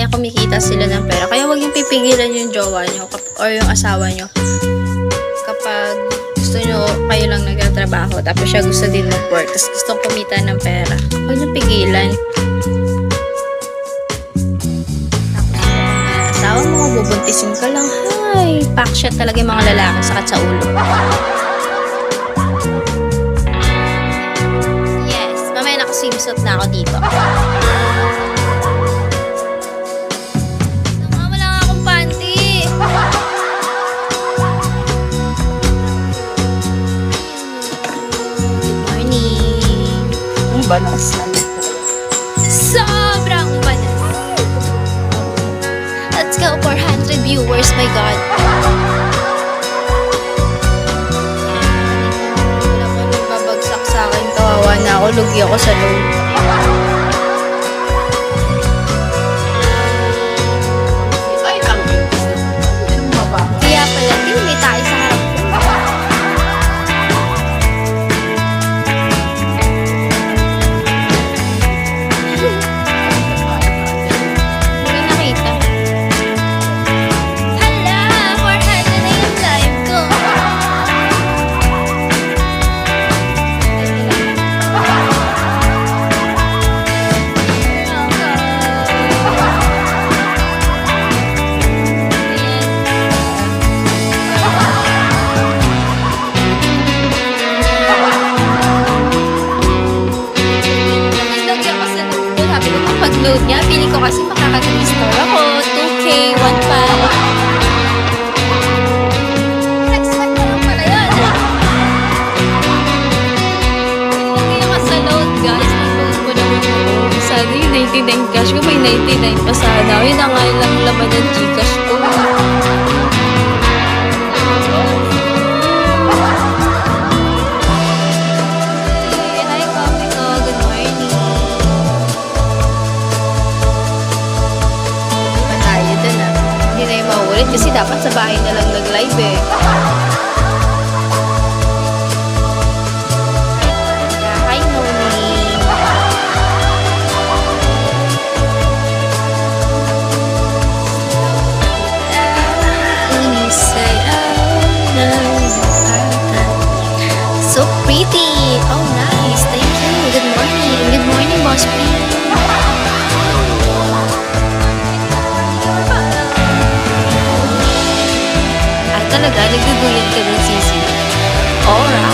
niya kumikita sila ng pera. Kaya huwag yung pipigilan yung jowa nyo or yung asawa nyo. Kapag gusto nyo, kayo lang nagtatrabaho, tapos siya gusto din mag-work, tapos gustong kumita ng pera, huwag nyo pigilan. Tapos asawa mo, bubuntisin ka lang. Ay, pakshot talaga yung mga lalaki sakit sa ulo. Yes, mamaya nakaswimsuit na ako dito. Wala nga akong panty. Good morning. Ang banas namin. Sobrang banas. Let's go, 400 viewers, my God. Wala pa nagbabagsak sa akin. Kawawa na ako. Lugi ako sa load. Ay, ang mabaho. Kaya pala, hindi may tayo sa harap ko. Hindi nakita. Hala, 400 na yung live ko. Nilagyan ko sa load ko. Sabi ko pag-load niya, pili ko kasi makaka-restore ako. 2K, 1.5. Next-swipe ko lang pala yun. Nilagyan ko sa load, guys. Nag-load ko naman ako. Sana yung 99 cash ko, may 99 pa sana. Yun na nga lang laman ng Gcash ko. Hi, coffee ko. Good morning. Pa tayo dun ah. Hindi na yung mauulit kasi dapat sa bahay na lang nag-live eh. Hi, Noni. So pretty. Oh, nice. Thank you. Good morning. Good morning, Boss P. Talaga, nagduduyan ka ng sisi. Alright.